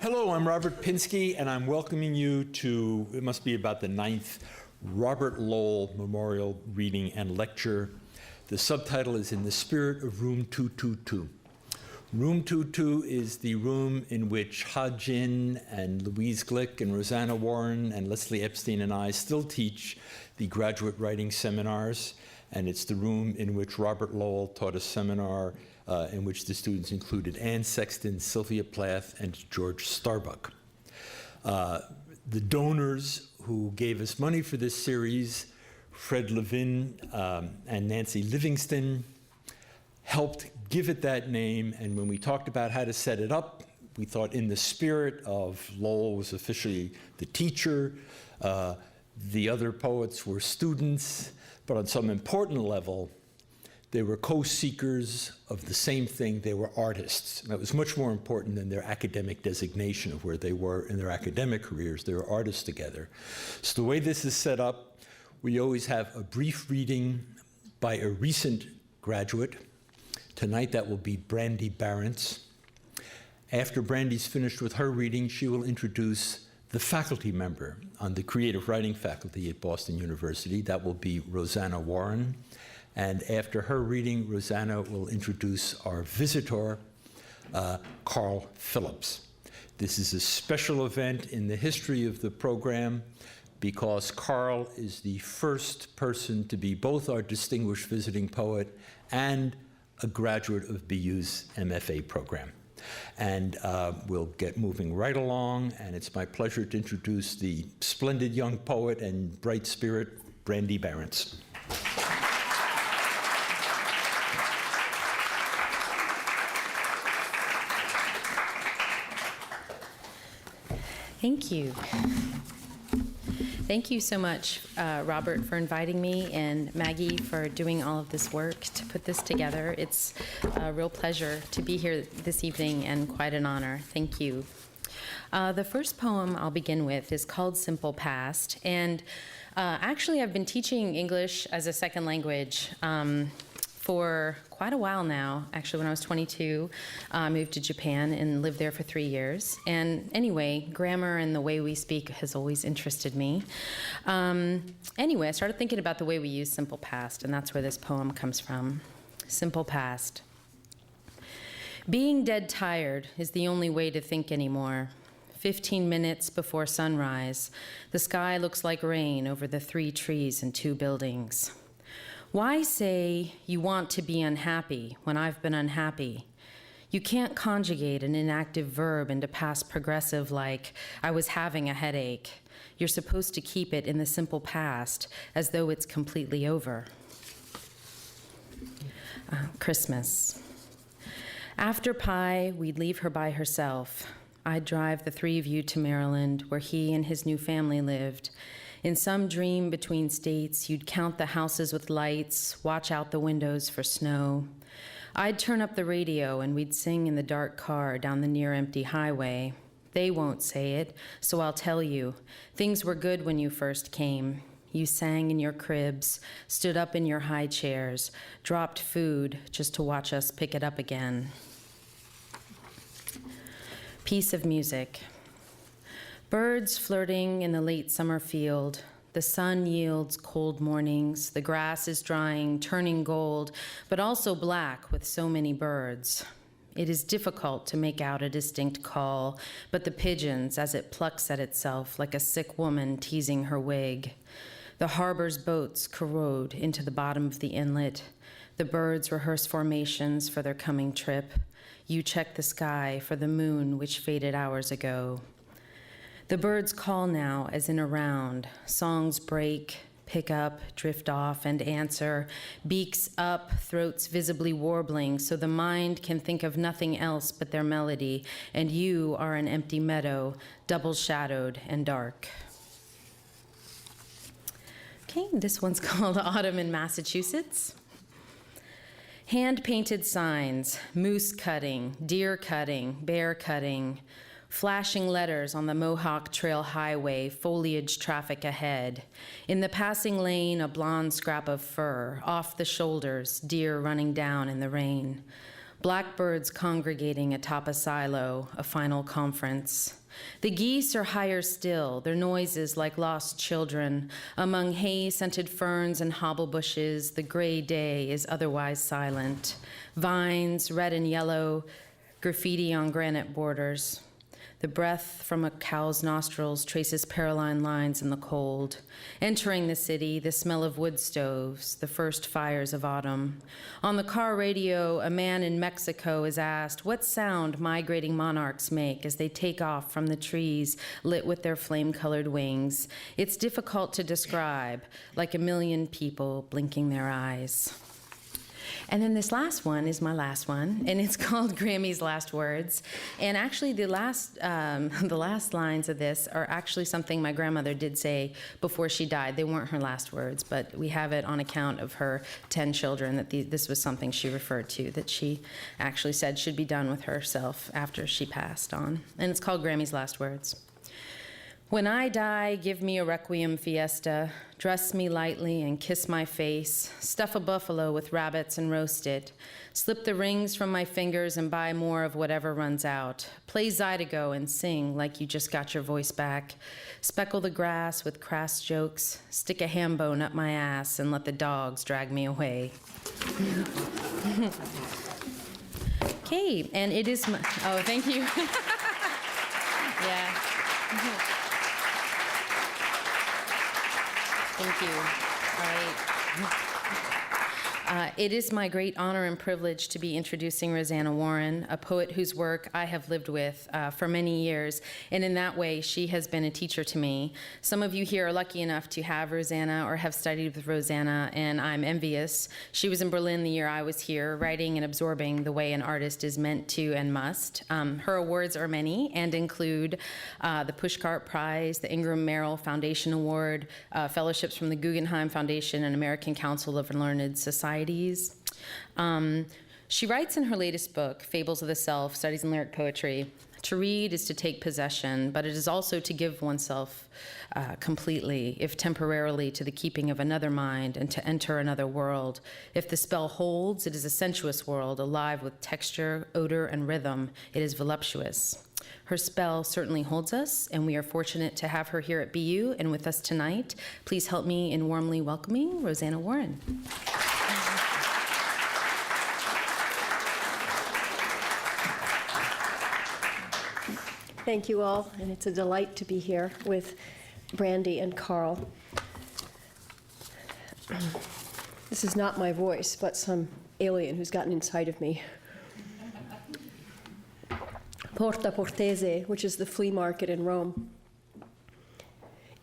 Hello, I'm Robert Pinsky, and I'm welcoming you to, it must be about the 9th, Robert Lowell Memorial Reading and Lecture. The subtitle is In the Spirit of Room 222. Room 222 is the room in which Ha Jin and Louise Glick and Rosanna Warren and Leslie Epstein and I still teach the graduate writing seminars, and it's the room in which Robert Lowell taught a seminar in which the students included Anne Sexton, Sylvia Plath, and George Starbuck. The donors who gave us money for this series, Fred Levin and Nancy Livingston, helped give it that name, and when we talked about how to set it up, we thought in the spirit of Lowell was officially the teacher, the other poets were students, but on some important level, they were co-seekers of the same thing. They were artists. That was much more important than their academic designation of where they were in their academic careers. They were artists together. So the way this is set up, we always have a brief reading by a recent graduate. Tonight that will be Brandy Barents. After Brandy's finished with her reading, she will introduce the faculty member on the creative writing faculty at Boston University. That will be Rosanna Warren. And after her reading, Rosanna will introduce our visitor, Carl Phillips. This is a special event in the history of the program because Carl is the first person to be both our distinguished visiting poet and a graduate of BU's MFA program. And we'll get moving right along, and it's my pleasure to introduce the splendid young poet and bright spirit, Brandy Barents. Thank you. Thank you so much, Robert, for inviting me, and Maggie for doing all of this work to put this together. It's a real pleasure to be here this evening and quite an honor. Thank you. The first poem I'll begin with is called Simple Past, and actually I've been teaching English as a second language for quite a while now. Actually, when I was 22, I moved to Japan and lived there for 3 years. And anyway, grammar and the way we speak has always interested me. Anyway, I started thinking about the way we use simple past, and that's where this poem comes from. Simple past. Being dead tired is the only way to think anymore. 15 minutes before sunrise, the sky looks like rain over the 3 trees and 2 buildings. Why say you want to be unhappy when I've been unhappy? You can't conjugate an inactive verb into past progressive like, I was having a headache. You're supposed to keep it in the simple past as though it's completely over. Christmas. After pie, we'd leave her by herself. I'd drive the 3 of you to Maryland, where he and his new family lived. In some dream between states, you'd count the houses with lights, watch out the windows for snow. I'd turn up the radio and we'd sing in the dark car down the near empty highway. They won't say it, so I'll tell you. Things were good when you first came. You sang in your cribs, stood up in your high chairs, dropped food just to watch us pick it up again. Piece of music. Birds flirting in the late summer field. The sun yields cold mornings. The grass is drying, turning gold, but also black with so many birds. It is difficult to make out a distinct call, but the pigeons as it plucks at itself like a sick woman teasing her wig. The harbor's boats corrode into the bottom of the inlet. The birds rehearse formations for their coming trip. You check the sky for the moon which faded hours ago. The birds call now as in a round. Songs break, pick up, drift off, and answer. Beaks up, throats visibly warbling, so the mind can think of nothing else but their melody, and you are an empty meadow, double-shadowed and dark. Okay, this one's called Autumn in Massachusetts. Hand-painted signs, moose cutting, deer cutting, bear cutting, flashing letters on the Mohawk Trail Highway, foliage traffic ahead. In the passing lane, a blonde scrap of fur, off the shoulders, deer running down in the rain. Blackbirds congregating atop a silo, a final conference. The geese are higher still, their noises like lost children. Among hay-scented ferns and hobble bushes, the gray day is otherwise silent. Vines, red and yellow, graffiti on granite borders. The breath from a cow's nostrils traces Paroline lines in the cold. Entering the city, the smell of wood stoves, the first fires of autumn. On the car radio, a man in Mexico is asked what sound migrating monarchs make as they take off from the trees lit with their flame-colored wings. It's difficult to describe, like a million people blinking their eyes. And then this last one is my last one, and it's called Grammy's Last Words. And actually, the last lines of this are actually something my grandmother did say before she died. They weren't her last words, but we have it on account of her 10 children that this was something she referred to, that she actually said should be done with herself after she passed on. And it's called Grammy's Last Words. When I die, give me a requiem fiesta, dress me lightly and kiss my face, stuff a buffalo with rabbits and roast it, slip the rings from my fingers and buy more of whatever runs out, play Zydeco and sing like you just got your voice back, speckle the grass with crass jokes, stick a ham bone up my ass and let the dogs drag me away. Okay, and it is my, oh, thank you. Yeah. Thank you. All right. It is my great honor and privilege to be introducing Rosanna Warren, a poet whose work I have lived with for many years, and in that way, she has been a teacher to me. Some of you here are lucky enough to have Rosanna or have studied with Rosanna, and I'm envious. She was in Berlin the year I was here, writing and absorbing the way an artist is meant to and must. Her awards are many and include the Pushcart Prize, the Ingram Merrill Foundation Award, fellowships from the Guggenheim Foundation and American Council of Learned Societies. She writes in her latest book, Fables of the Self, Studies in Lyric Poetry, to read is to take possession, but it is also to give oneself completely, if temporarily, to the keeping of another mind and to enter another world. If the spell holds, it is a sensuous world, alive with texture, odor, and rhythm. It is voluptuous. Her spell certainly holds us, and we are fortunate to have her here at BU and with us tonight. Please help me in warmly welcoming Rosanna Warren. Thank you all, and it's a delight to be here with Brandy and Carl. This is not my voice, but some alien who's gotten inside of me. Porta Portese, which is the flea market in Rome.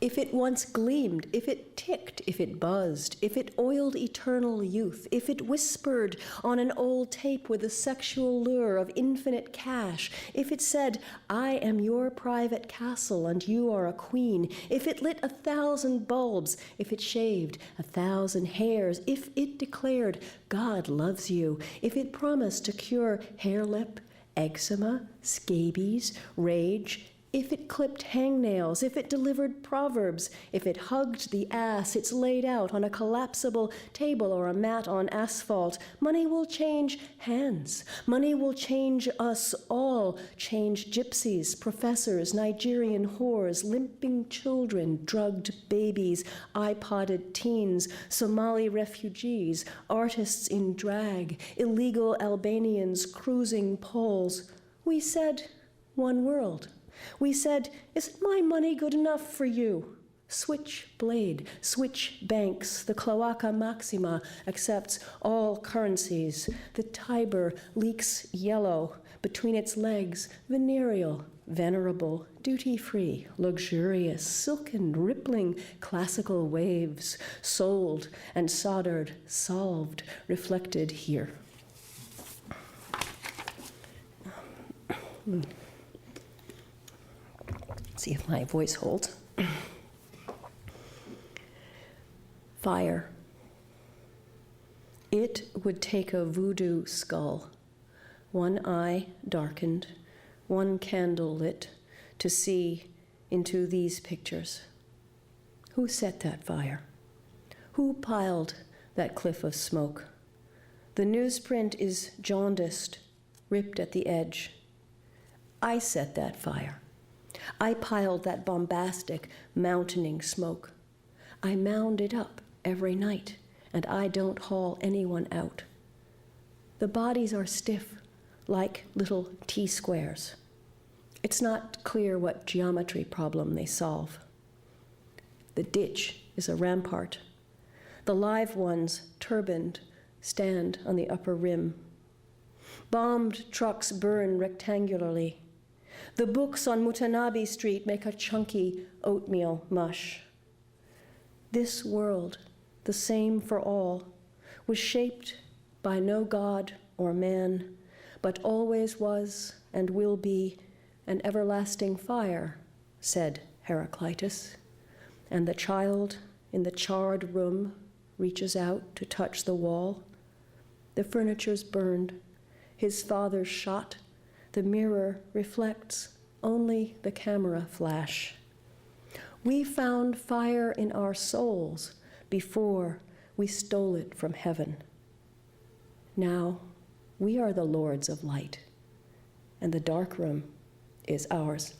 If it once gleamed, if it ticked, if it buzzed, if it oiled eternal youth, if it whispered on an old tape with the sexual lure of infinite cash, if it said, I am your private castle and you are a queen, if it lit 1,000 bulbs, if it shaved 1,000 hairs, if it declared, God loves you, if it promised to cure hair lip, eczema, scabies, rage, if it clipped hangnails, if it delivered proverbs, if it hugged the ass it's laid out on a collapsible table or a mat on asphalt, money will change hands. Money will change us all, change gypsies, professors, Nigerian whores, limping children, drugged babies, iPodded teens, Somali refugees, artists in drag, illegal Albanians, cruising Poles. We said, one world. We said, isn't my money good enough for you? Switch blade, switch banks, the Cloaca Maxima accepts all currencies. The Tiber leaks yellow between its legs, venereal, venerable, duty-free, luxurious, silken, rippling, classical waves, sold and soldered, solved, reflected here. See if my voice holds. Fire. It would take a voodoo skull, one eye darkened, one candle lit, to see into these pictures. Who set that fire? Who piled that cliff of smoke? The newsprint is jaundiced, ripped at the edge. I set that fire. I piled that bombastic, mountaining smoke. I mound it up every night, and I don't haul anyone out. The bodies are stiff, like little T-squares. It's not clear what geometry problem they solve. The ditch is a rampart. The live ones, turbaned, stand on the upper rim. Bombed trucks burn rectangularly. The books on Mutanabi Street make a chunky oatmeal mush. This world, the same for all, was shaped by no god or man, but always was and will be an everlasting fire, said Heraclitus. And the child in the charred room reaches out to touch the wall. The furniture's burned, his father's shot. The mirror reflects only the camera flash. We found fire in our souls before we stole it from heaven. Now we are the lords of light, and the dark room is ours.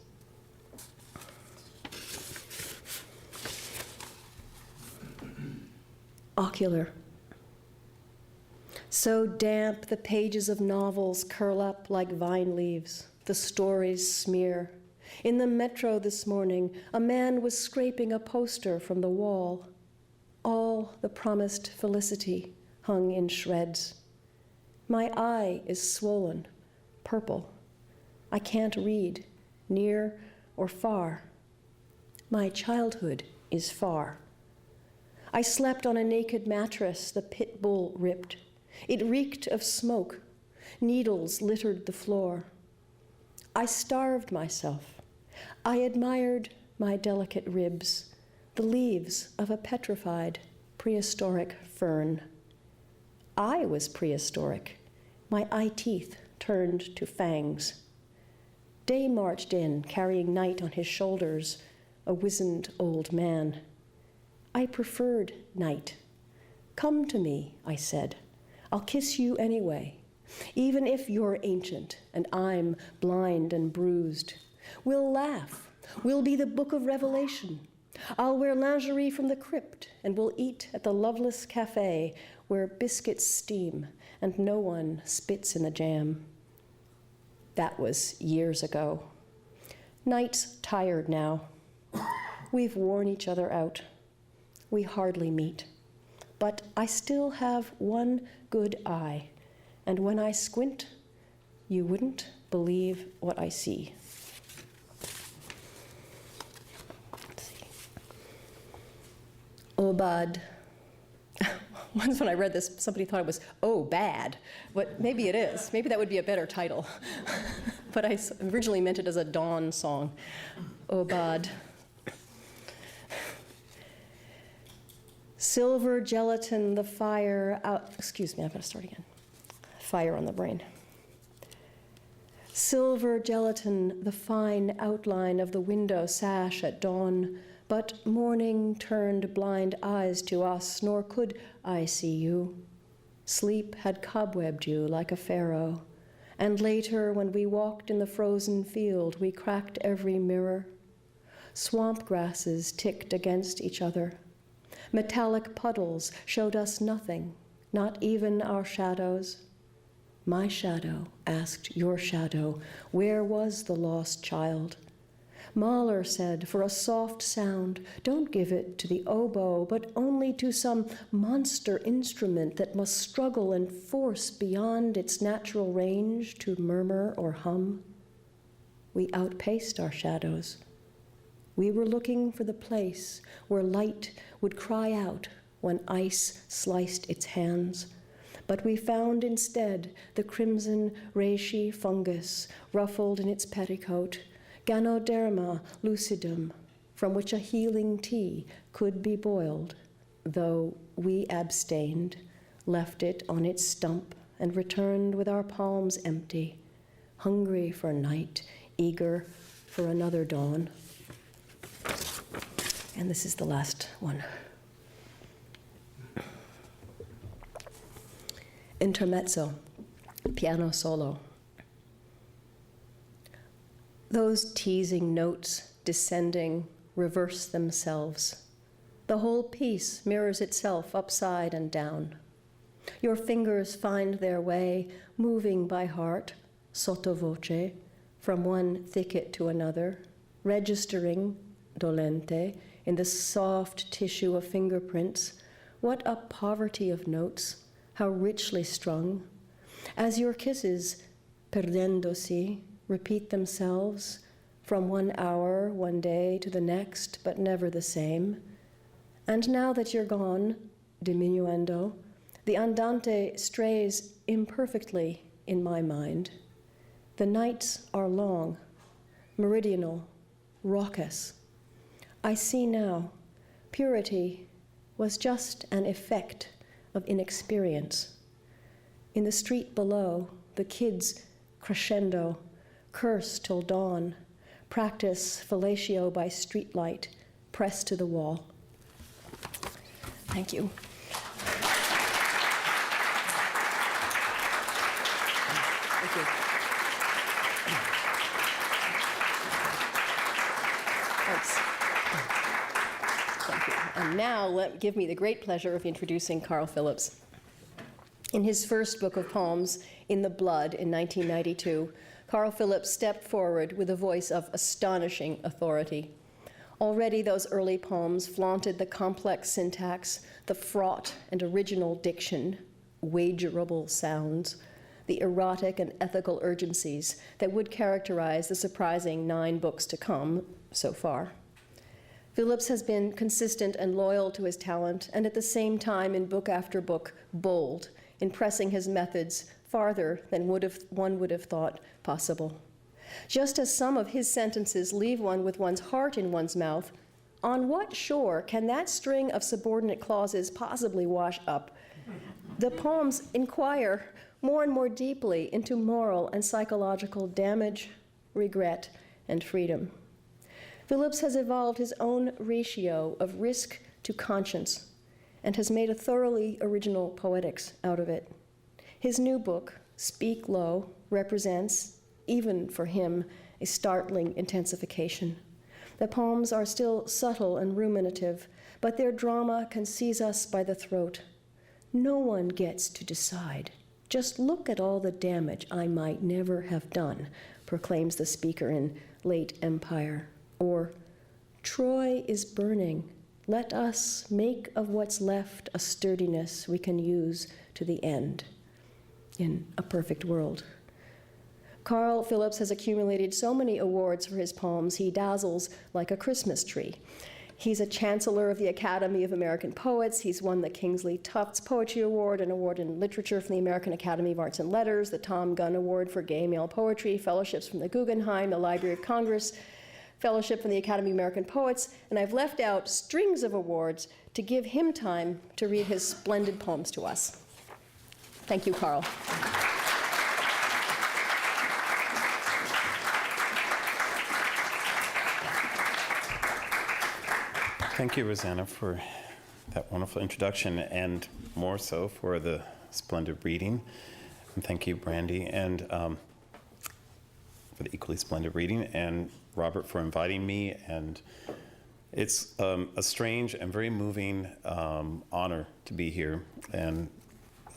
Ocular. So damp the pages of novels curl up like vine leaves. The stories smear. In the metro this morning, a man was scraping a poster from the wall. All the promised felicity hung in shreds. My eye is swollen, purple. I can't read, near or far. My childhood is far. I slept on a naked mattress the pit bull ripped. It reeked of smoke. Needles littered the floor. I starved myself. I admired my delicate ribs, the leaves of a petrified, prehistoric fern. I was prehistoric. My eye teeth turned to fangs. Day marched in, carrying night on his shoulders, a wizened old man. I preferred night. Come to me, I said. I'll kiss you anyway, even if you're ancient and I'm blind and bruised. We'll laugh. We'll be the book of Revelation. I'll wear lingerie from the crypt, and we'll eat at the loveless cafe where biscuits steam and no one spits in the jam. That was years ago. Night's tired now. We've worn each other out. We hardly meet. But I still have one good eye, and when I squint, you wouldn't believe what I see. Let's see. Obad. Once when I read this, somebody thought it was, oh, bad. But maybe it is. Maybe that would be a better title. But I originally meant it as a dawn song. Obad. Silver gelatin, the fire out. Excuse me, I've got to start again. Fire on the brain. Silver gelatin, the fine outline of the window sash at dawn. But morning turned blind eyes to us, nor could I see you. Sleep had cobwebbed you like a pharaoh. And later, when we walked in the frozen field, we cracked every mirror. Swamp grasses ticked against each other. Metallic puddles showed us nothing, not even our shadows. My shadow asked your shadow, where was the lost child? Mahler said, for a soft sound, don't give it to the oboe, but only to some monster instrument that must struggle and force beyond its natural range to murmur or hum. We outpaced our shadows. We were looking for the place where light would cry out when ice sliced its hands. But we found instead the crimson reishi fungus ruffled in its petticoat, Ganoderma lucidum, from which a healing tea could be boiled, though we abstained, left it on its stump, and returned with our palms empty, hungry for night, eager for another dawn. And this is the last one. Intermezzo, piano solo. Those teasing notes descending reverse themselves. The whole piece mirrors itself upside and down. Your fingers find their way, moving by heart, sotto voce, from one thicket to another, registering, dolente, in the soft tissue of fingerprints. What a poverty of notes, how richly strung. As your kisses, perdendosi, repeat themselves from 1 hour, one day to the next, but never the same. And now that you're gone, diminuendo, the andante strays imperfectly in my mind. The nights are long, meridional, raucous. I see now, purity was just an effect of inexperience. In the street below, the kids crescendo, curse till dawn, practice fellatio by streetlight, pressed to the wall. Thank you. Thank you. Thanks. Thank you. And now give me the great pleasure of introducing Carl Phillips. In his first book of poems, In the Blood, in 1992, Carl Phillips stepped forward with a voice of astonishing authority. Already those early poems flaunted the complex syntax, the fraught and original diction, wagerable sounds, the erotic and ethical urgencies that would characterize the surprising 9 books to come so far. Phillips has been consistent and loyal to his talent, and at the same time, in book after book, bold in pressing his methods farther than one would have thought possible. Just as some of his sentences leave one with one's heart in one's mouth, on what shore can that string of subordinate clauses possibly wash up? The poems inquire more and more deeply into moral and psychological damage, regret, and freedom. Phillips has evolved his own ratio of risk to conscience and has made a thoroughly original poetics out of it. His new book, Speak Low, represents, even for him, a startling intensification. The poems are still subtle and ruminative, but their drama can seize us by the throat. No one gets to decide. Just look at all the damage I might never have done, proclaims the speaker in Late Empire. Or, Troy is burning. Let us make of what's left a sturdiness we can use to the end. In A Perfect World. Carl Phillips has accumulated so many awards for his poems, he dazzles like a Christmas tree. He's a chancellor of the Academy of American Poets. He's won the Kingsley Tufts Poetry Award, an award in literature from the American Academy of Arts and Letters, the Tom Gunn Award for Gay Male Poetry, fellowships from the Guggenheim, the Library of Congress, fellowship from the Academy of American Poets, and I've left out strings of awards to give him time to read his splendid poems to us. Thank you, Carl. Thank you, Rosanna, for that wonderful introduction, and more so for the splendid reading. And thank you, Brandy, and for the equally splendid reading, and Robert for inviting me. And it's a strange and very moving honor to be here. And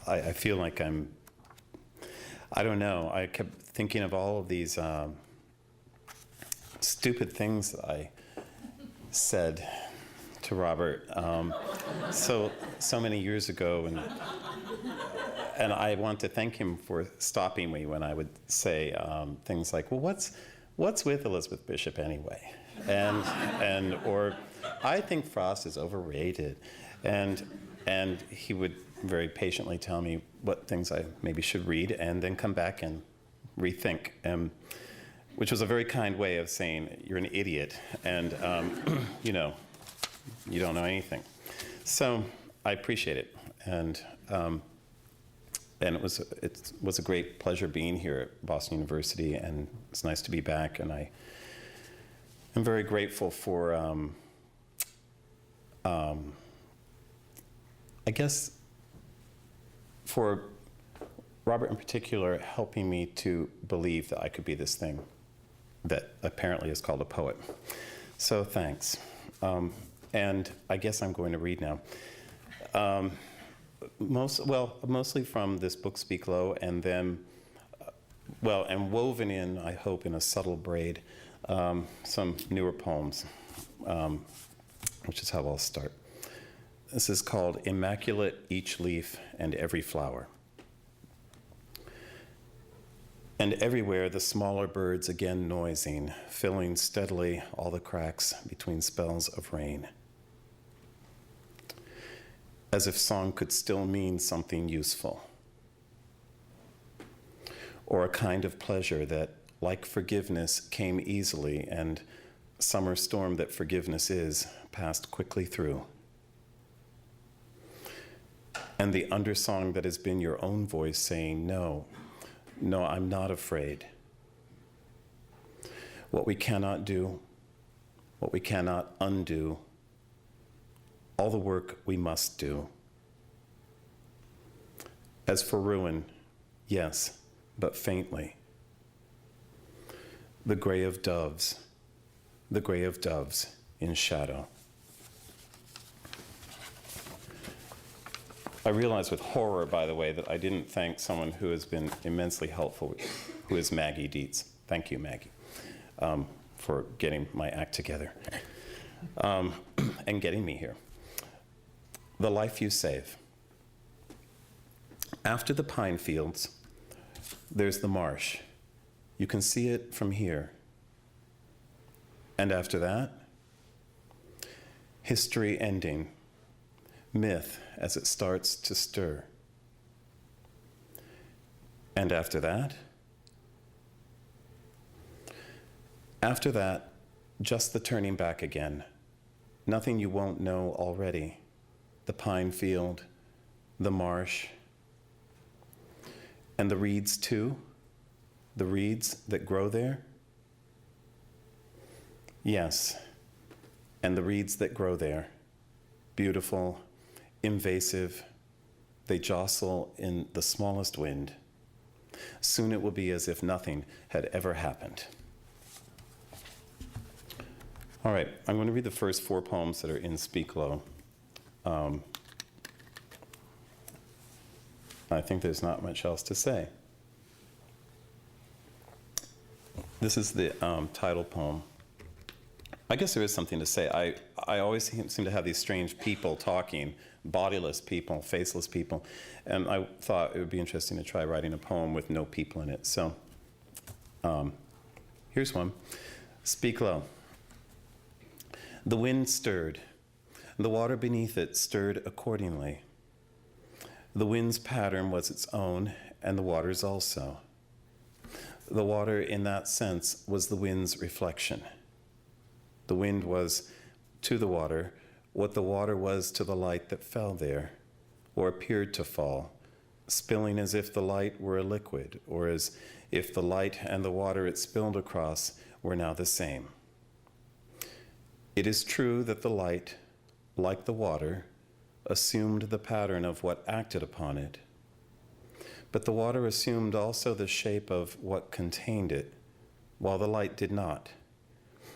I feel like I don't know, I kept thinking of all of these stupid things that I said to Robert so many years ago, and I want to thank him for stopping me when I would say things like, well, what's with Elizabeth Bishop anyway? Or I think Frost is overrated. And he would very patiently tell me what things I maybe should read and then come back and rethink, which was a very kind way of saying, you're an idiot, and you don't know anything. So I appreciate it. And it was a great pleasure being here at Boston University, and it's nice to be back. And I am very grateful for, I guess, for Robert in particular helping me to believe that I could be this thing. that apparently is called a poet. So thanks. And I guess I'm going to read now. Mostly from this book, Speak Low, and then, and woven in, I hope, in a subtle braid, some newer poems, which is how I'll start. This is called Immaculate Each Leaf and Every Flower. And everywhere the smaller birds again noising, filling steadily all the cracks between spells of rain. As if song could still mean something useful, or a kind of pleasure that, like forgiveness, came easily, and summer storm that forgiveness is, passed quickly through. And the undersong that has been your own voice saying, no, no, I'm not afraid. What we cannot do, what we cannot undo, all the work we must do. As for ruin, yes, but faintly. The gray of doves in shadow. I realize with horror, by the way, that I didn't thank someone who has been immensely helpful, who is Maggie Deets. Thank you, Maggie, for getting my act together and getting me here. The life you save. After the pine fields, there's the marsh. You can see it from here. And after that, history ending, myth as it starts to stir. And after that, just the turning back again. Nothing you won't know already. The pine field, the marsh, and the reeds too, the reeds that grow there. Yes, and the reeds that grow there, beautiful, invasive, they jostle in the smallest wind. Soon it will be as if nothing had ever happened. All right, I'm going to read the first 4 poems that are in Speak Low. I think there's not much else to say. This is the title poem. I guess there is something to say. I always seem to have these strange people talking, bodiless people, faceless people, and I thought it would be interesting to try writing a poem with no people in it. So here's one. Speak Low. The wind stirred. The water beneath it stirred accordingly. The wind's pattern was its own, and the water's also. The water, in that sense, was the wind's reflection. The wind was to the water what the water was to the light that fell there, or appeared to fall, spilling as if the light were a liquid, or as if the light and the water it spilled across were now the same. It is true that the light, like the water, assumed the pattern of what acted upon it, but the water assumed also the shape of what contained it, while the light did not.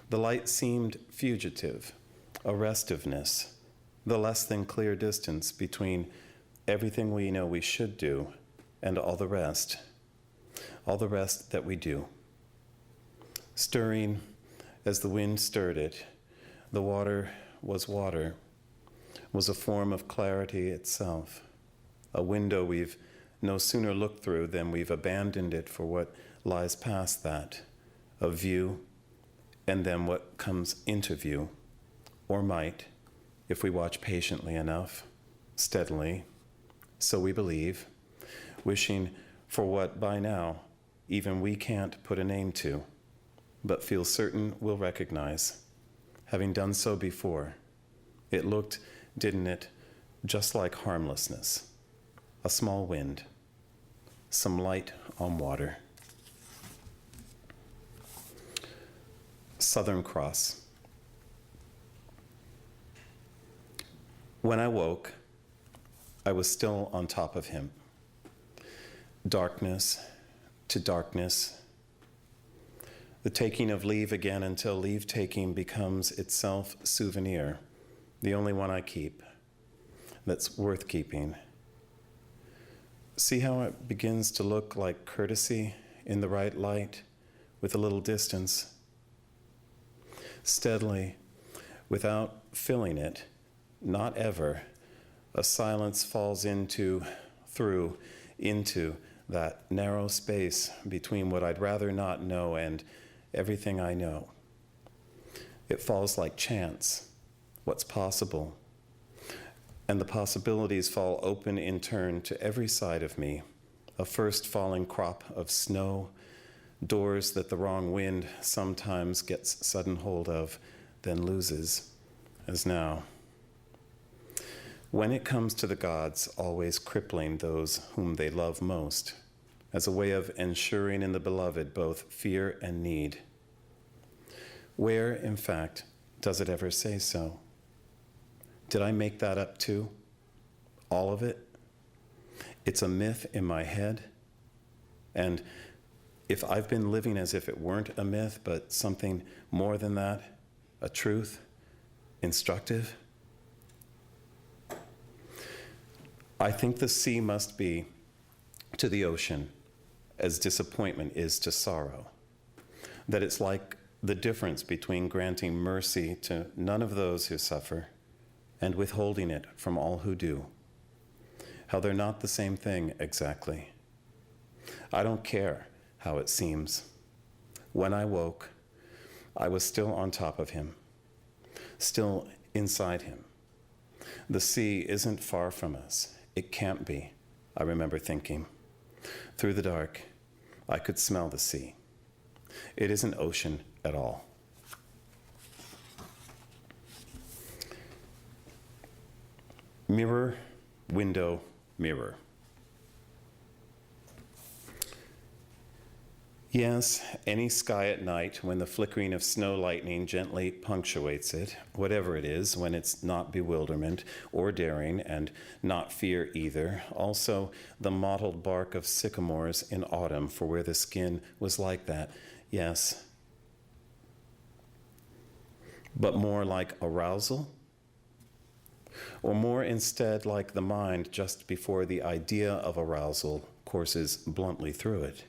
The light seemed fugitive, a restiveness, the less than clear distance between everything we know we should do and all the rest that we do. Stirring as the wind stirred it, the water, was a form of clarity itself, a window we've no sooner looked through than we've abandoned it for what lies past that, a view, and then what comes into view, or might, if we watch patiently enough, steadily, so we believe, wishing for what by now even we can't put a name to, but feel certain we'll recognize, having done so before. It looked, didn't it, just like harmlessness, a small wind, some light on water. Southern Cross. When I woke, I was still on top of him. Darkness to darkness. The taking of leave again until leave-taking becomes itself souvenir, the only one I keep that's worth keeping. See how it begins to look like courtesy in the right light with a little distance? Steadily, without filling it, not ever, a silence falls into that narrow space between what I'd rather not know and everything I know. It falls like chance, what's possible. And the possibilities fall open in turn to every side of me, a first falling crop of snow, doors that the wrong wind sometimes gets sudden hold of, then loses, as now. When it comes to the gods, always crippling those whom they love most, as a way of ensuring in the beloved both fear and need. Where, in fact, does it ever say so? Did I make that up too? All of it? It's a myth in my head. And if I've been living as if it weren't a myth, but something more than that, a truth, instructive, I think the sea must be to the ocean as disappointment is to sorrow. That it's like the difference between granting mercy to none of those who suffer and withholding it from all who do. How they're not the same thing exactly. I don't care how it seems. When I woke, I was still on top of him, still inside him. The sea isn't far from us. It can't be, I remember thinking. Through the dark, I could smell the sea. It isn't ocean at all. Mirror, window, mirror. Yes, any sky at night when the flickering of snow lightning gently punctuates it, whatever it is, when it's not bewilderment or daring and not fear either. Also, the mottled bark of sycamores in autumn for where the skin was like that. Yes. But more like arousal? Or more instead like the mind just before the idea of arousal courses bluntly through it?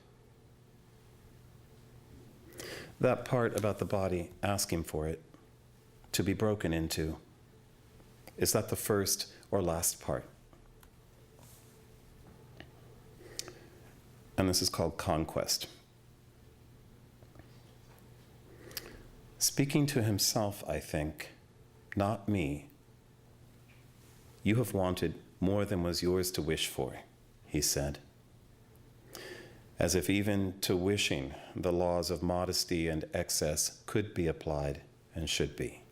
That part about the body asking for it, to be broken into, is that the first or last part? And this is called conquest. Speaking to himself, I think, not me. You have wanted more than was yours to wish for, he said. As if even to wishing the laws of modesty and excess could be applied and should be.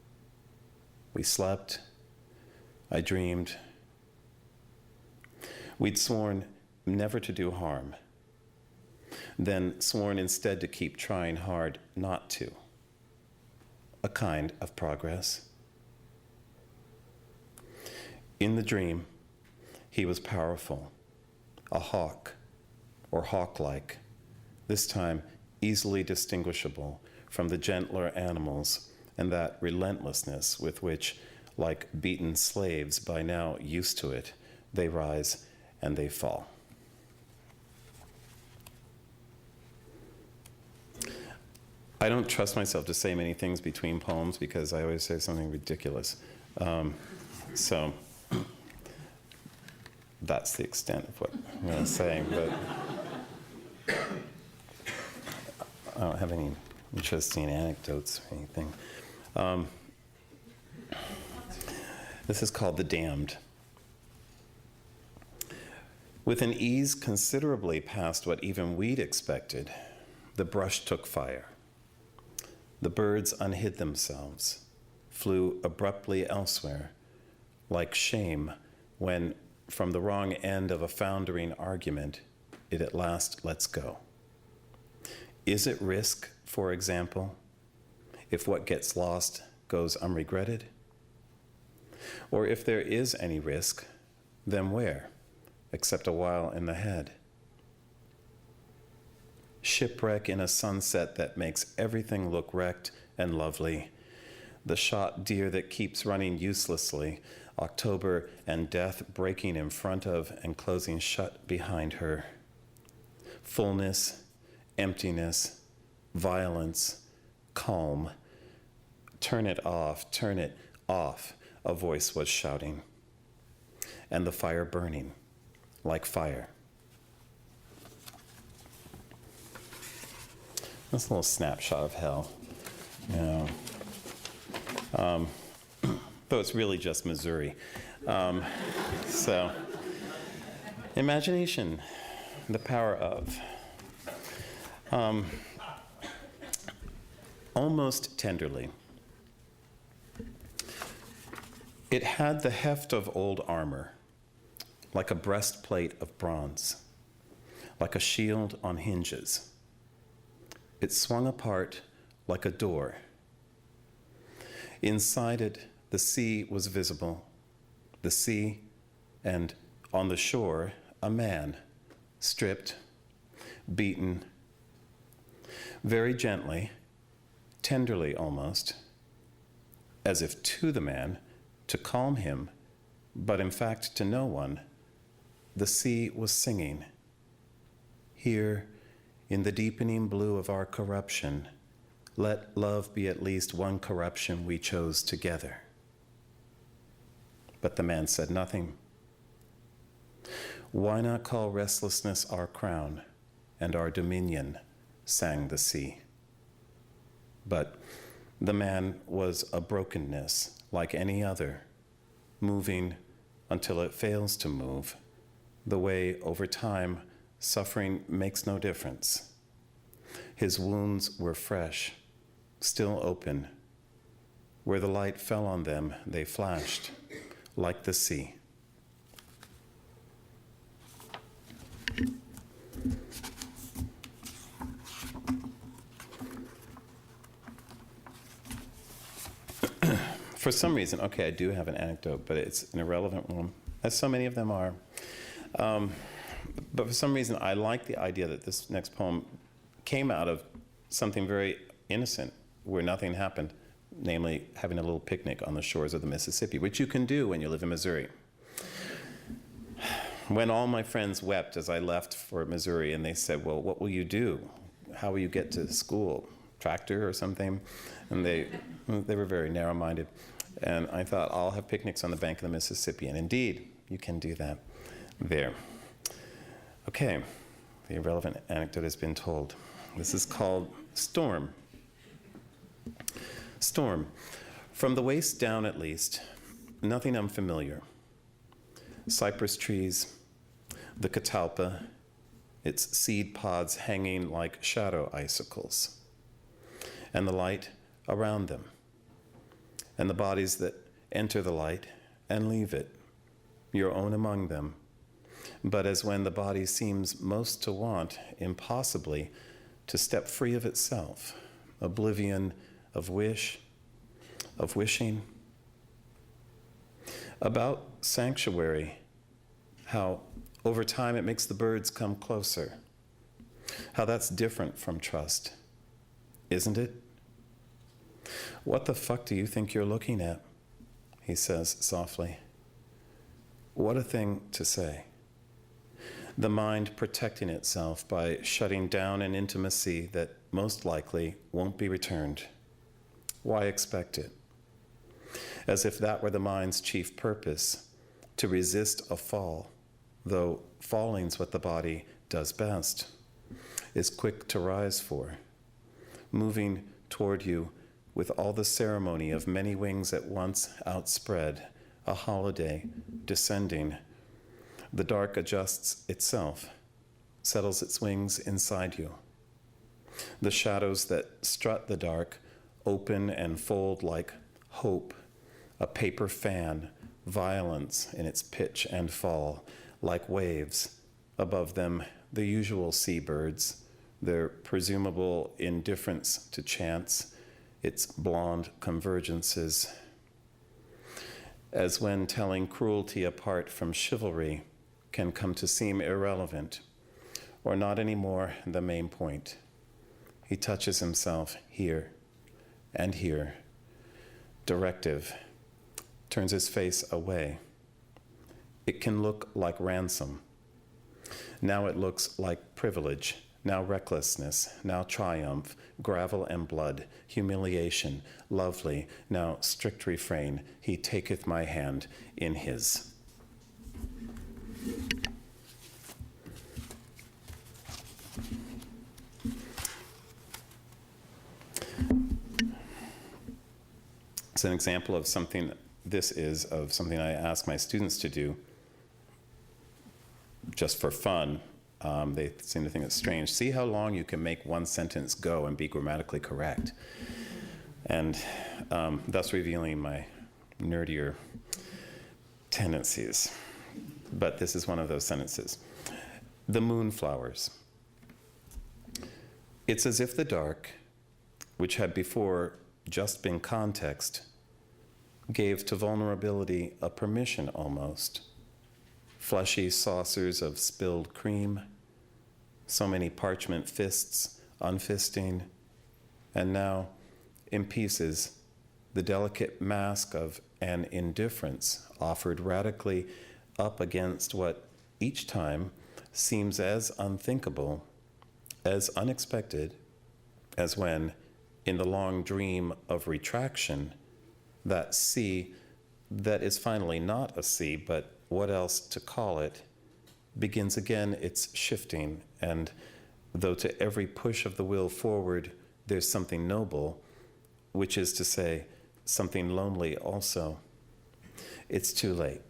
We slept, I dreamed. We'd sworn never to do harm, then sworn instead to keep trying hard not to. A kind of progress. In the dream, he was powerful, a hawk, or hawk-like, this time easily distinguishable from the gentler animals and that relentlessness with which, like beaten slaves by now used to it, they rise and they fall. I don't trust myself to say many things between poems because I always say something ridiculous. So that's the extent of what I'm going to say, but I don't have any interesting anecdotes or anything. This is called The Damned. With an ease considerably past what even we'd expected, the brush took fire. The birds unhid themselves, flew abruptly elsewhere, like shame when, from the wrong end of a foundering argument, it at last lets go. Is it risk, for example, if what gets lost goes unregretted? Or if there is any risk, then where, except a while in the head? shipwreck in a sunset that makes everything look wrecked and lovely, the shot deer that keeps running uselessly, October and death breaking in front of and closing shut behind her. Fullness, emptiness, violence, calm. Turn it off, a voice was shouting. And the fire burning, like fire. That's a little snapshot of hell. You know. Though it's really just Missouri. So, imagination, the power of. Almost tenderly. It had the heft of old armor, like a breastplate of bronze, like a shield on hinges. It swung apart like a door. Inside it, the sea was visible, the sea, and on the shore, a man, stripped, beaten, very gently, tenderly almost, as if to the man, to calm him, but in fact to no one, the sea was singing. Here, in the deepening blue of our corruption, let love be at least one corruption we chose together. But the man said nothing. Why not call restlessness our crown and our dominion, sang the sea. But the man was a brokenness like any other, moving until it fails to move, the way over time suffering makes no difference. His wounds were fresh, still open. Where the light fell on them, they flashed, like the sea. For some reason, okay, I do have an anecdote, but it's an irrelevant one, as so many of them are. But for some reason, I like the idea that this next poem came out of something very innocent, where nothing happened, namely having a little picnic on the shores of the Mississippi, which you can do when you live in Missouri. When all my friends wept as I left for Missouri, and they said, well, what will you do? How will you get to school? Tractor or something? And they were very narrow-minded. And I thought, I'll have picnics on the bank of the Mississippi. And indeed, you can do that there. Okay, the irrelevant anecdote has been told. This is called Storm. Storm. From the waist down, at least, nothing unfamiliar. Cypress trees, the catalpa, its seed pods hanging like shadow icicles, and the light around them, and the bodies that enter the light and leave it, your own among them. But as when the body seems most to want, impossibly, to step free of itself, oblivion of wish, of wishing. About sanctuary, how over time it makes the birds come closer, how that's different from trust, isn't it? What the fuck do you think you're looking at? He says softly. What a thing to say. The mind protecting itself by shutting down an intimacy that most likely won't be returned. Why expect it? As if that were the mind's chief purpose, to resist a fall, though falling's what the body does best, is quick to rise for, moving toward you with all the ceremony of many wings at once outspread, a holiday descending. The dark adjusts itself, settles its wings inside you. The shadows that strut the dark open and fold like hope, a paper fan, violence in its pitch and fall, like waves. Above them, the usual seabirds, their presumable indifference to chance, its blonde convergences. As when telling cruelty apart from chivalry can come to seem irrelevant, or not anymore the main point. He touches himself here and here. Directive. Turns his face away. It can look like ransom. Now it looks like privilege, now recklessness, now triumph, gravel and blood, humiliation, lovely, now strict refrain. He taketh my hand in his. It's an example of something, this is of something I ask my students to do just for fun. They seem to think it's strange. See how long you can make one sentence go and be grammatically correct. And thus revealing my nerdier tendencies. But this is one of those sentences. The moonflowers. It's as if the dark, which had before just been context, gave to vulnerability a permission almost. Fleshy saucers of spilled cream, so many parchment fists unfisting, and now, in pieces, the delicate mask of an indifference offered radically up against what each time seems as unthinkable, as unexpected, as when, in the long dream of retraction, that sea that is finally not a sea, but what else to call it, begins again its shifting, and though to every push of the will forward there's something noble, which is to say, something lonely also, it's too late.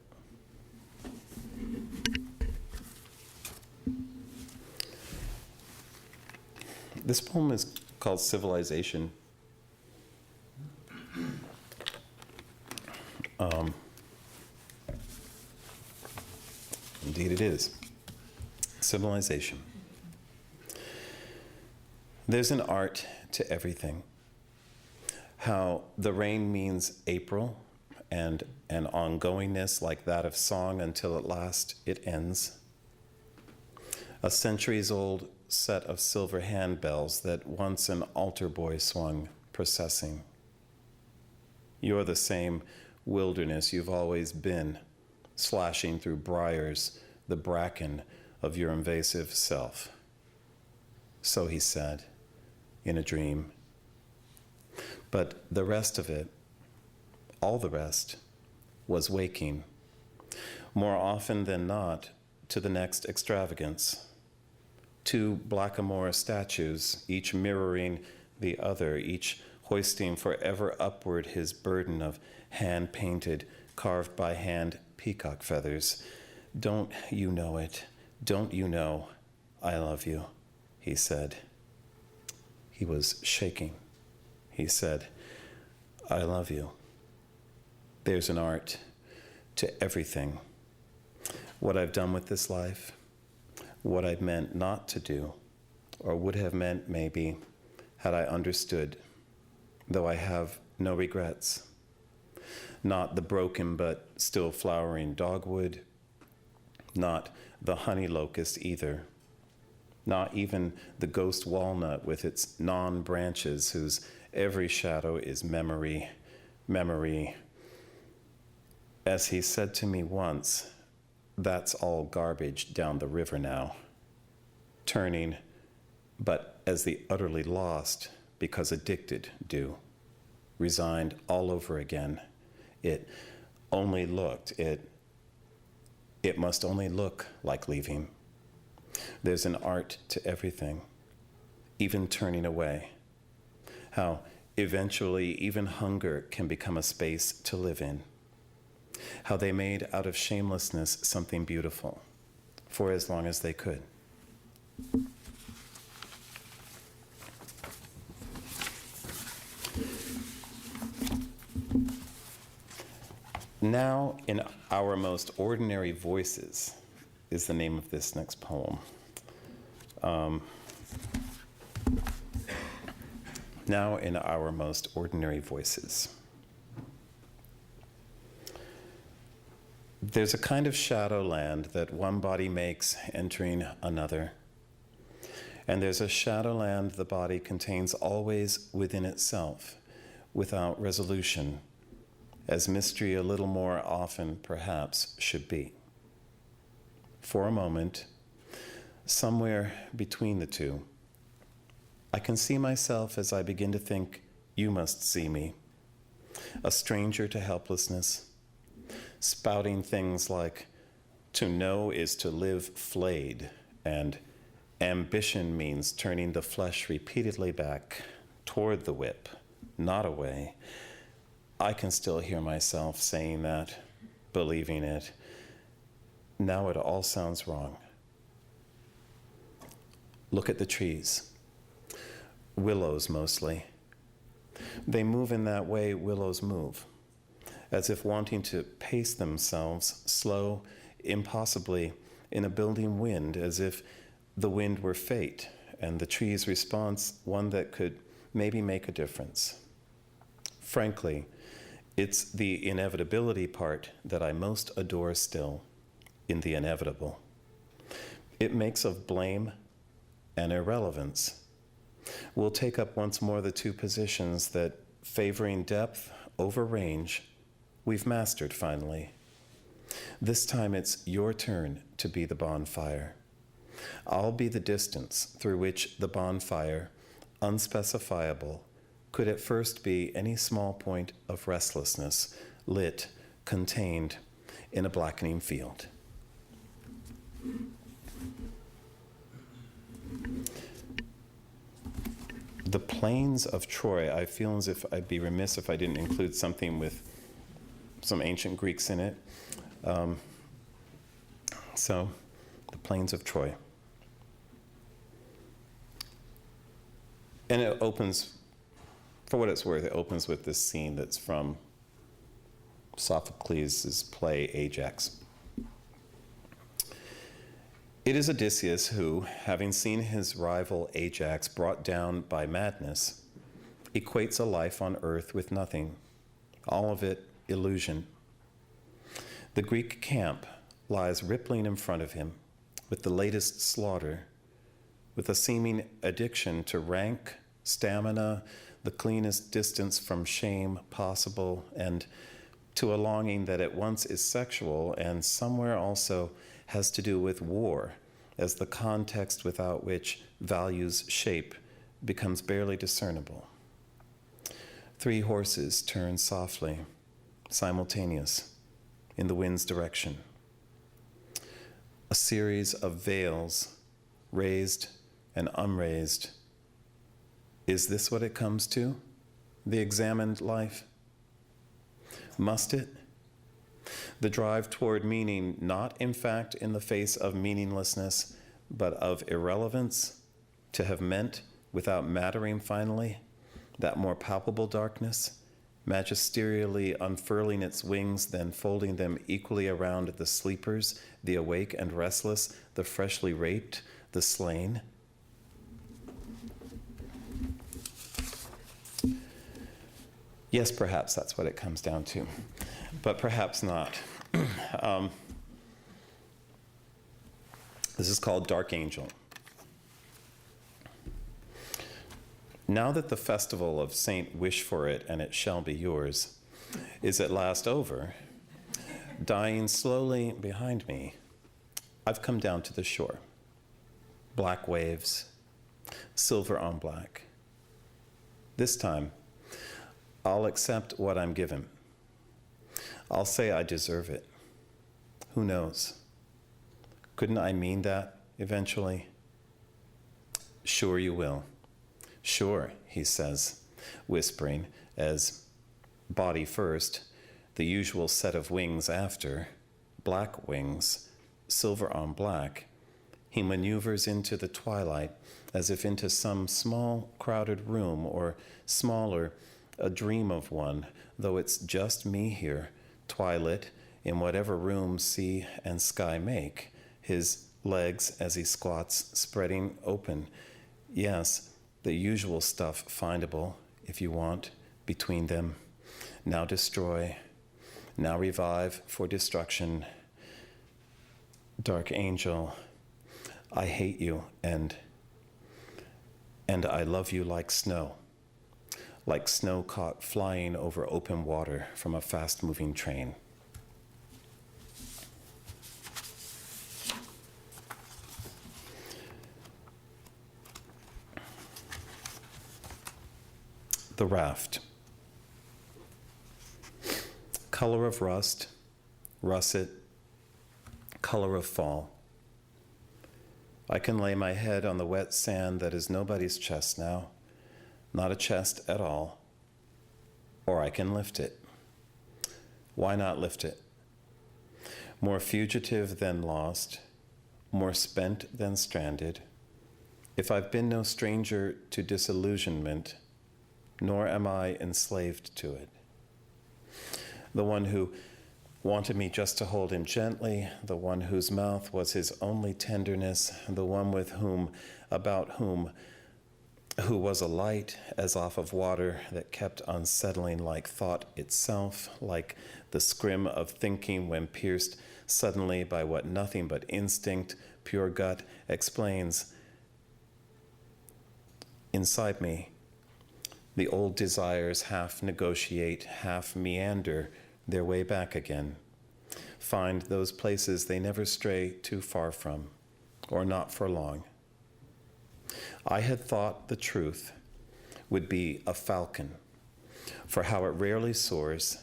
This poem is called Civilization. Indeed it is. Civilization. There's an art to everything. How the rain means April and an ongoingness like that of song until at last it ends. A centuries-old set of silver handbells that once an altar boy swung, processing. You're the same wilderness you've always been, slashing through briars the bracken of your invasive self. So he said, in a dream. But the rest of it, all the rest, was waking, more often than not, to the next extravagance. 2 blackamoor statues, each mirroring the other, each hoisting forever upward his burden of hand-painted, carved by hand peacock feathers. Don't you know it? Don't you know I love you? He said. He was shaking. He said, I love you. There's an art to everything. What I've done with this life, what I've meant not to do, or would have meant maybe, had I understood, though I have no regrets. Not the broken but still flowering dogwood, not the honey locust either, not even the ghost walnut with its non-branches whose every shadow is memory, memory. As he said to me once, that's all garbage down the river now, turning, but as the utterly lost, because addicted do, resigned all over again. It only looked, it must only look like leaving. There's an art to everything, even turning away. How eventually even hunger can become a space to live in. How they made out of shamelessness something beautiful, for as long as they could. Now, in Our Most Ordinary Voices is the name of this next poem. Now, in Our Most Ordinary Voices. There's a kind of shadowland that one body makes entering another, And there's a shadowland the body contains always within itself, without resolution, as mystery a little more often perhaps should be. For a moment, somewhere between the two, I can see myself as I begin to think you must see me, a stranger to helplessness, spouting things like, to know is to live flayed, and ambition means turning the flesh repeatedly back toward the whip, not away. I can still hear myself saying that, believing it. Now it all sounds wrong. Look at the trees. Willows mostly. They move in that way willows move, as if wanting to pace themselves, slow, impossibly, in a building wind, as if the wind were fate, and the tree's response one that could maybe make a difference. Frankly, it's the inevitability part that I most adore still, in the inevitable. It makes of blame and irrelevance. We'll take up once more the two positions that, favoring depth over range, we've mastered finally. This time it's your turn to be the bonfire. I'll be the distance through which the bonfire, unspecifiable, could at first be any small point of restlessness, lit, contained in a blackening field. The plains of Troy, I feel as if I'd be remiss if I didn't include something with some ancient Greeks in it. So, the plains of Troy. And it opens, for what it's worth, it opens with this scene that's from Sophocles' play Ajax. It is Odysseus who, having seen his rival Ajax brought down by madness, equates a life on earth with nothing, all of it illusion. The Greek camp lies rippling in front of him with the latest slaughter, with a seeming addiction to rank, stamina, the cleanest distance from shame possible, and to a longing that at once is sexual and somewhere also has to do with war, as the context without which values shape becomes barely discernible. 3 horses turn softly, simultaneous, in the wind's direction. A series of veils, raised and unraised. Is this what it comes to, the examined life? Must it? The drive toward meaning, not in fact in the face of meaninglessness, but of irrelevance, to have meant without mattering finally, that more palpable darkness, magisterially unfurling its wings, then folding them equally around the sleepers, the awake and restless, the freshly raped, the slain. Yes, perhaps that's what it comes down to, but perhaps not. This is called Dark Angel. Now that the festival of Saint Wish for It and It Shall Be Yours is at last over, dying slowly behind me, I've come down to the shore. Black waves, silver on black. This time, I'll accept what I'm given. I'll say I deserve it. Who knows? Couldn't I mean that eventually? Sure you will. Sure, he says, whispering, as body first, the usual set of wings after, black wings, silver on black, he maneuvers into the twilight as if into some small crowded room, or smaller, a dream of one, though it's just me here, twilit, in whatever room sea and sky make, his legs as he squats spreading open. Yes, the usual stuff findable, if you want, between them. Now destroy, now revive for destruction. Dark angel, I hate you, and And I love you like snow caught flying over open water from a fast-moving train. The Raft. Color of rust, russet, color of fall. I can lay my head on the wet sand that is nobody's chest now, not a chest at all, or I can lift it. Why not lift it? More fugitive than lost, more spent than stranded. If I've been no stranger to disillusionment, nor am I enslaved to it. The one who wanted me just to hold him gently, the one whose mouth was his only tenderness, the one with whom, who was a light as off of water that kept unsettling like thought itself, like the scrim of thinking when pierced suddenly by what nothing but instinct, pure gut, explains. Inside me, the old desires half negotiate, half meander their way back again, find those places they never stray too far from, or not for long. I had thought the truth would be a falcon, for how it rarely soars,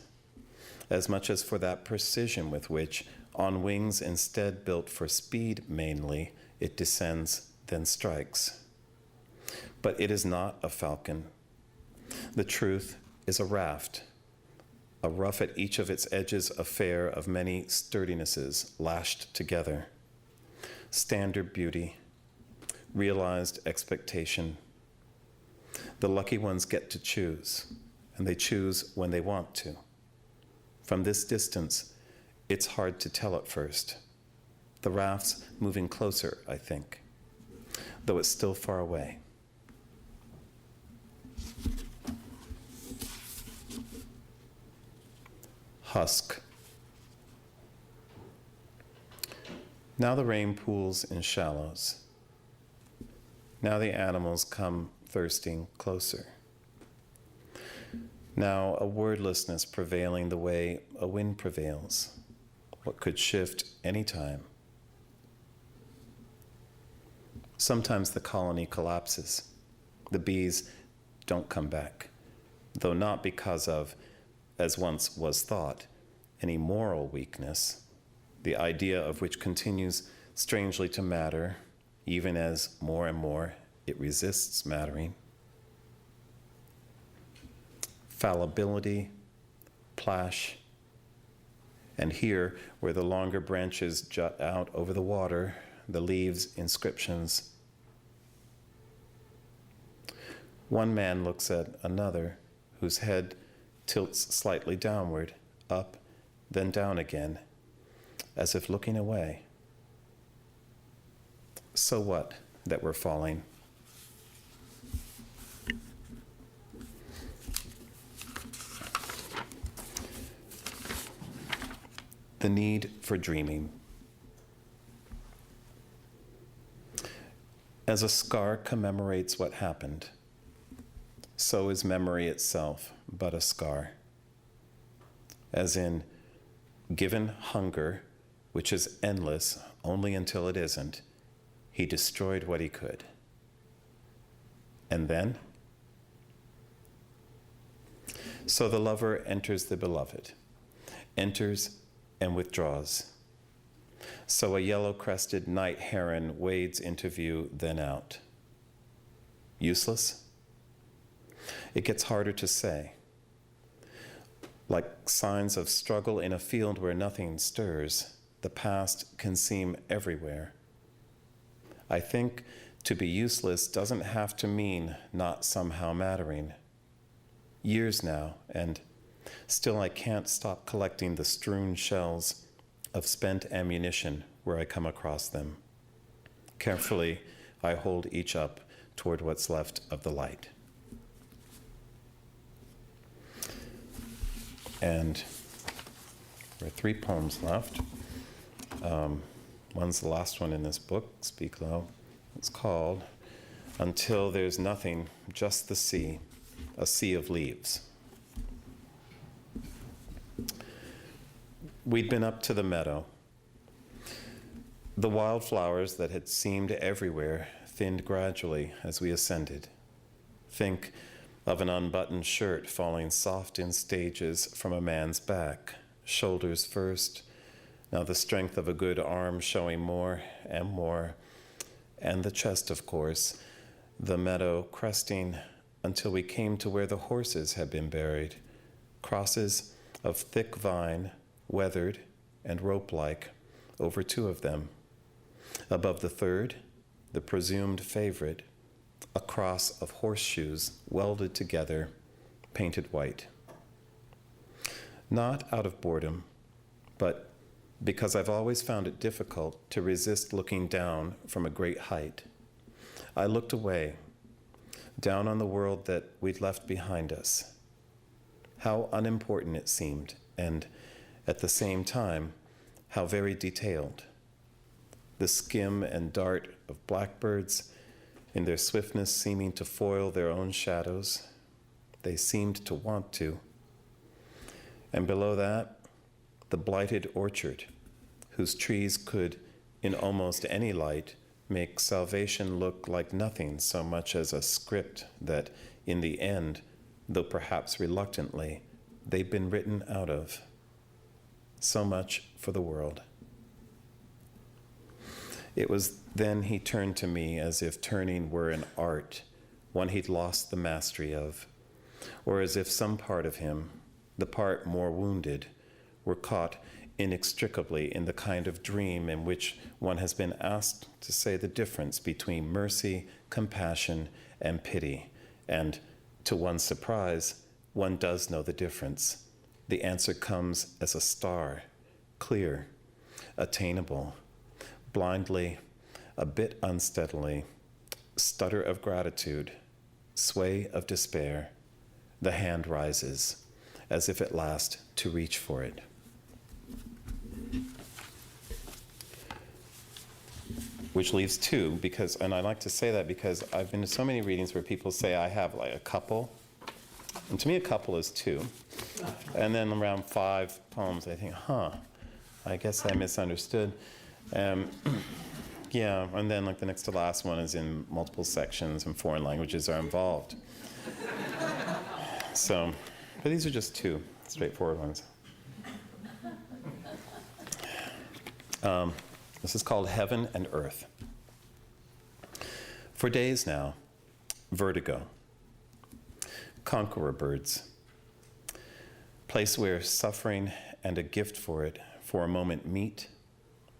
as much as for that precision with which, on wings instead built for speed mainly, it descends, then strikes. But it is not a falcon. The truth is a raft, a rough at each of its edges affair of many sturdinesses lashed together. Standard beauty, realized expectation. The lucky ones get to choose, and they choose when they want to. From this distance, it's hard to tell at first. The raft's moving closer, I think, though it's still far away. Husk. Now the rain pools in shallows. Now the animals come thirsting closer. Now a wordlessness prevailing the way a wind prevails, what could shift any time. Sometimes the colony collapses. The bees don't come back, though not because of, as once was thought, any moral weakness, the idea of which continues strangely to matter, even as more and more it resists mattering. Fallibility, plash, and here, where the longer branches jut out over the water, the leaves' inscriptions. One man looks at another, whose head tilts slightly downward, up, then down again, as if looking away. So what that we're falling? The need for dreaming. As a scar commemorates what happened, so is memory itself but a scar. As in, given hunger, which is endless only until it isn't, he destroyed what he could. And then? So the lover enters the beloved, enters and withdraws. So a yellow-crested night heron wades into view, then out. Useless? It gets harder to say. Like signs of struggle in a field where nothing stirs, the past can seem everywhere. I think to be useless doesn't have to mean not somehow mattering. Years now, and still I can't stop collecting the strewn shells of spent ammunition where I come across them. Carefully, I hold each up toward what's left of the light. And there are 3 poems left. One's the last one in this book, Speak Low. It's called until there's nothing, just the sea, a sea of leaves. We'd been up to the meadow. The wildflowers that had seemed everywhere thinned gradually as we ascended. Think of an unbuttoned shirt falling soft in stages from a man's back, shoulders first, now the strength of a good arm showing more, and the chest, of course, the meadow cresting until we came to where the horses had been buried, crosses of thick vine, weathered and rope-like, over 2 of them. Above the third, the presumed favorite, a cross of horseshoes welded together, painted white. Not out of boredom, but because I've always found it difficult to resist looking down from a great height. I looked away, down on the world that we'd left behind us. How unimportant it seemed, and at the same time, how very detailed. The skim and dart of blackbirds, in their swiftness seeming to foil their own shadows. They seemed to want to. And below that, the blighted orchard, whose trees could, in almost any light, make salvation look like nothing so much as a script that, in the end, though perhaps reluctantly, they've been written out of. So much for the world. It was then he turned to me as if turning were an art, one he'd lost the mastery of, or as if some part of him, the part more wounded, were caught inextricably in the kind of dream in which one has been asked to say the difference between mercy, compassion, and pity, and, to one's surprise, one does know the difference. The answer comes as a star, clear, attainable, blindly, a bit unsteadily, stutter of gratitude, sway of despair, the hand rises, as if at last to reach for it. Which leaves 2, because, and I like to say that because I've been to so many readings where people say I have like a couple, and to me a couple is 2. And then around 5 poems I think, I guess I misunderstood. Yeah, and then like the next to last one is in multiple sections and foreign languages are involved. So, but these are just 2 straightforward ones. This is called Heaven and Earth. For days now, vertigo, conqueror birds, place where suffering and a gift for it for a moment meet,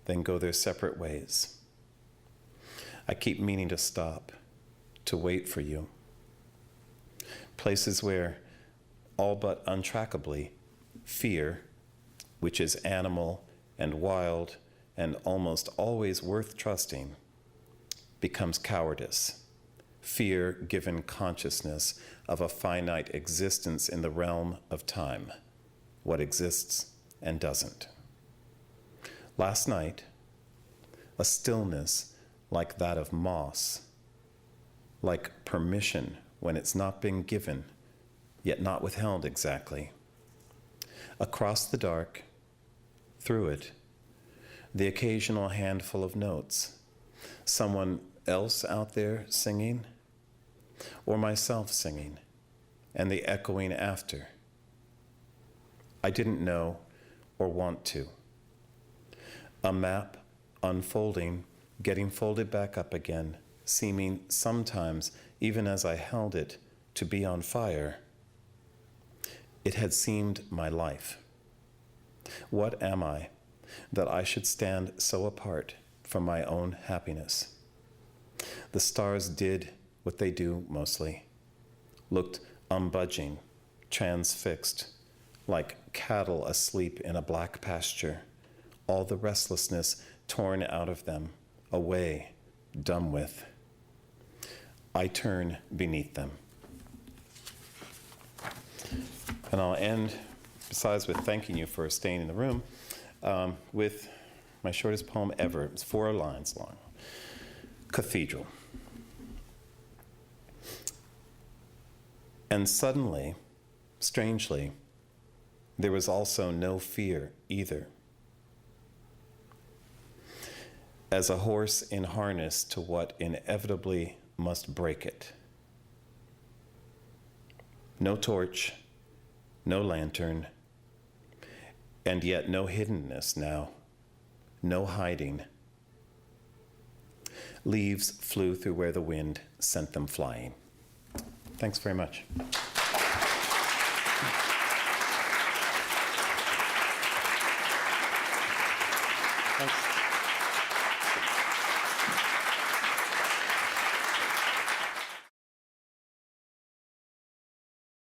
then go their separate ways. I keep meaning to stop, to wait for you. Places where, all but untrackably, fear, which is animal and wild and almost always worth trusting, becomes cowardice, fear given consciousness of a finite existence in the realm of time, what exists and doesn't. Last night, a stillness like that of moss, like permission when it's not been given, yet not withheld exactly. Across the dark, through it, the occasional handful of notes, someone else out there singing, or myself singing, and the echoing after. I didn't know or want to. A map unfolding, getting folded back up again, seeming sometimes, even as I held it, to be on fire. It had seemed my life. What am I, that I should stand so apart from my own happiness? The stars did what they do mostly, looked unbudging, transfixed, like cattle asleep in a black pasture, all the restlessness torn out of them, away, done with. I turn beneath them. And I'll end, besides with thanking you for staying in the room, with my shortest poem ever. It's 4 lines long. Cathedral. And suddenly, strangely, there was also no fear either. As a horse in harness to what inevitably must break it. No torch, no lantern, and yet no hiddenness now, no hiding. Leaves flew through where the wind sent them flying. Thanks very much. Thanks.